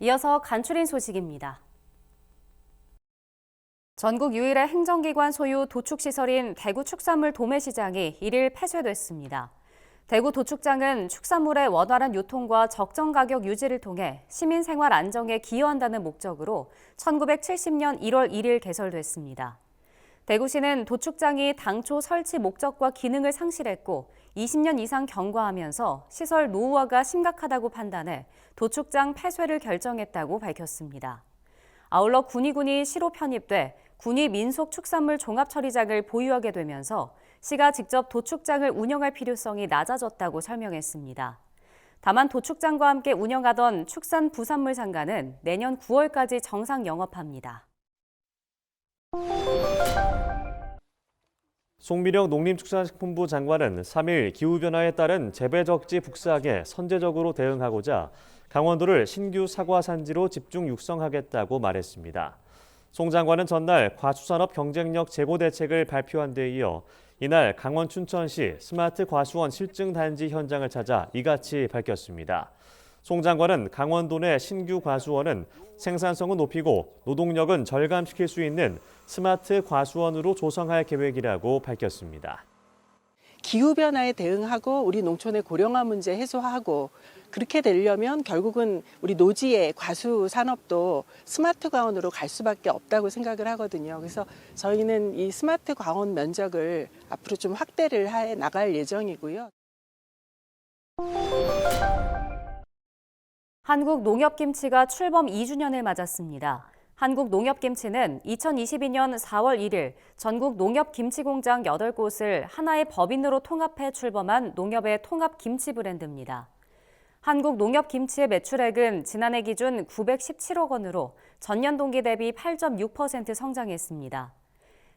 이어서 간추린 소식입니다. 전국 유일의 행정기관 소유 도축시설인 대구 축산물 도매시장이 1일 폐쇄됐습니다. 대구 도축장은 축산물의 원활한 유통과 적정 가격 유지를 통해 시민 생활 안정에 기여한다는 목적으로 1970년 1월 1일 개설됐습니다. 대구시는 도축장이 당초 설치 목적과 기능을 상실했고 20년 이상 경과하면서 시설 노후화가 심각하다고 판단해 도축장 폐쇄를 결정했다고 밝혔습니다. 아울러 군위군이 시로 편입돼 군위 민속축산물 종합처리장을 보유하게 되면서 시가 직접 도축장을 운영할 필요성이 낮아졌다고 설명했습니다. 다만 도축장과 함께 운영하던 축산부산물 상가는 내년 9월까지 정상 영업합니다. 송미령 농림축산식품부 장관은 3일 기후변화에 따른 재배적지 북사에 선제적으로 대응하고자 강원도를 신규 사과 산지로 집중 육성하겠다고 말했습니다. 송 장관은 전날 과수산업 경쟁력 제고 대책을 발표한 데 이어 이날 강원 춘천시 스마트 과수원 실증 단지 현장을 찾아 이같이 밝혔습니다. 송 장관은 강원도 내 신규 과수원은 생산성은 높이고 노동력은 절감시킬 수 있는 스마트 과수원으로 조성할 계획이라고 밝혔습니다. 기후변화에 대응하고 우리 농촌의 고령화 문제 해소하고 그렇게 되려면 결국은 우리 노지의 과수 산업도 스마트 과원으로 갈 수밖에 없다고 생각을 하거든요. 그래서 저희는 이 스마트 과원 면적을 앞으로 좀 확대를 해 나갈 예정이고요. 한국 농협김치가 출범 2주년을 맞았습니다. 한국농협김치는 2022년 4월 1일 전국 농협김치공장 8곳을 하나의 법인으로 통합해 출범한 농협의 통합김치 브랜드입니다. 한국농협김치의 매출액은 지난해 기준 917억 원으로 전년 동기 대비 8.6% 성장했습니다.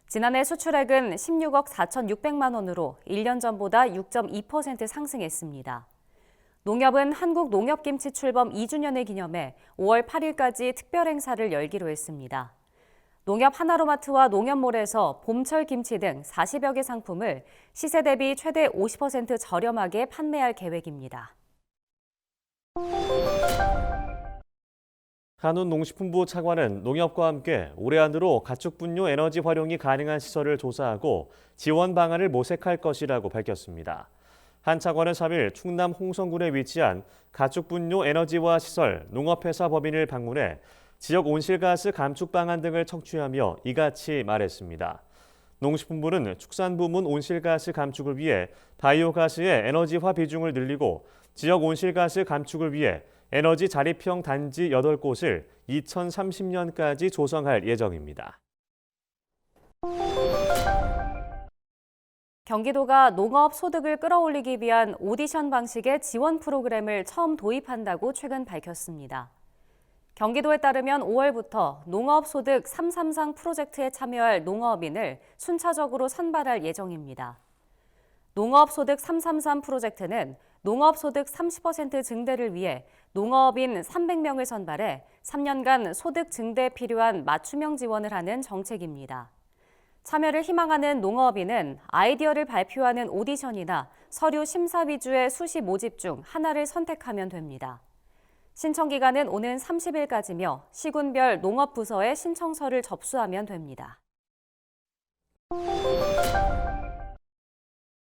지난해 수출액은 16억 4,600만 원으로 1년 전보다 6.2% 상승했습니다. 농협은 한국농협김치 출범 2주년을 기념해 5월 8일까지 특별 행사를 열기로 했습니다. 농협 하나로마트와 농협몰에서 봄철 김치 등 40여 개 상품을 시세 대비 최대 50% 저렴하게 판매할 계획입니다. 한운농식품부 차관은 농협과 함께 올해 안으로 가축분뇨 에너지 활용이 가능한 시설을 조사하고 지원 방안을 모색할 것이라고 밝혔습니다. 한 차관은 3일 충남 홍성군에 위치한 가축분뇨 에너지화 시설 농업회사 법인을 방문해 지역 온실가스 감축 방안 등을 청취하며 이같이 말했습니다. 농식품부는 축산부문 온실가스 감축을 위해 바이오가스의 에너지화 비중을 늘리고 지역 온실가스 감축을 위해 에너지 자립형 단지 8곳을 2030년까지 조성할 예정입니다. 경기도가 농업 소득을 끌어올리기 위한 오디션 방식의 지원 프로그램을 처음 도입한다고 최근 밝혔습니다. 경기도에 따르면 5월부터 농업 소득 333 프로젝트에 참여할 농업인을 순차적으로 선발할 예정입니다. 농업 소득 333 프로젝트는 농업 소득 30% 증대를 위해 농업인 300명을 선발해 3년간 소득 증대에 필요한 맞춤형 지원을 하는 정책입니다. 참여를 희망하는 농업인은 아이디어를 발표하는 오디션이나 서류 심사 위주의 수시 모집 중 하나를 선택하면 됩니다. 신청 기간은 오는 30일까지며 시군별 농업부서에 신청서를 접수하면 됩니다.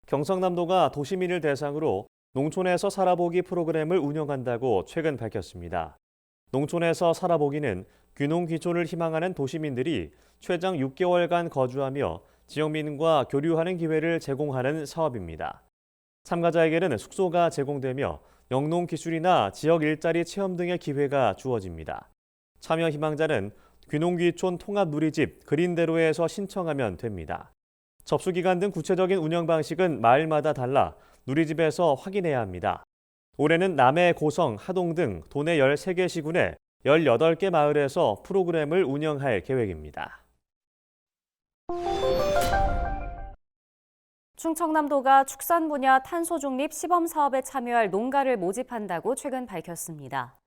경상남도가 도시민을 대상으로 농촌에서 살아보기 프로그램을 운영한다고 최근 밝혔습니다. 농촌에서 살아보기는 귀농 귀촌을 희망하는 도시민들이 최장 6개월간 거주하며 지역민과 교류하는 기회를 제공하는 사업입니다. 참가자에게는 숙소가 제공되며 영농 기술이나 지역 일자리 체험 등의 기회가 주어집니다. 참여 희망자는 귀농 귀촌 통합 누리집 그린대로에서 신청하면 됩니다. 접수 기간 등 구체적인 운영 방식은 마을마다 달라 누리집에서 확인해야 합니다. 올해는 남해, 고성, 하동 등 도내 13개 시군에 18개 마을에서 프로그램을 운영할 계획입니다. 충청남도가 축산 분야 탄소 중립 시범 사업에 참여할 농가를 모집한다고 최근 밝혔습니다.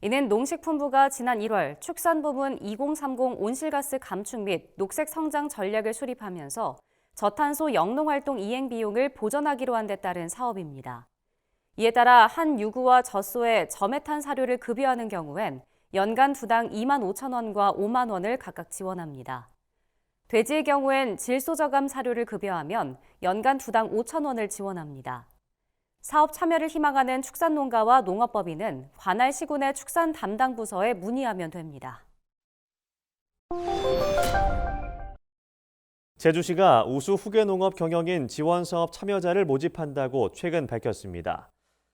이는 농식품부가 지난 1월 축산부문 2030 온실가스 감축 및 녹색 성장 전략을 수립하면서 저탄소 영농활동 이행 비용을 보전하기로 한 데 따른 사업입니다. 이에 따라 한 유구와 젖소에 저메탄 사료를 급여하는 경우엔 연간 두당 2만 5천 원과 5만 원을 각각 지원합니다. 돼지의 경우엔 질소저감 사료를 급여하면 연간 두당 5천 원을 지원합니다. 사업 참여를 희망하는 축산농가와 농업법인은 관할 시군의 축산 담당 부서에 문의하면 됩니다. 제주시가 우수 후계농업 경영인 지원사업 참여자를 모집한다고 최근 밝혔습니다.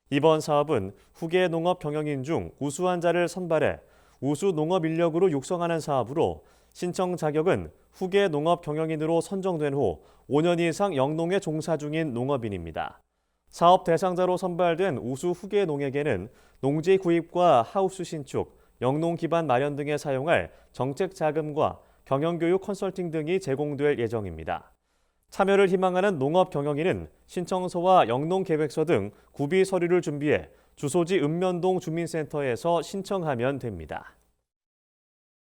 이번 사업은 후계농업 경영인 중 우수한 자를 선발해 우수 농업 인력으로 육성하는 사업으로 신청 자격은 후계농업 경영인으로 선정된 후 5년 이상 영농에 종사 중인 농업인입니다. 사업 대상자로 선발된 우수 후계농에게는 농지 구입과 하우스 신축, 영농 기반 마련 등에 사용할 정책 자금과 경영교육 컨설팅 등이 제공될 예정입니다. 참여를 희망하는 농업 경영인은 신청서와 영농계획서 등 구비 서류를 준비해 주소지 읍면동 주민센터에서 신청하면 됩니다.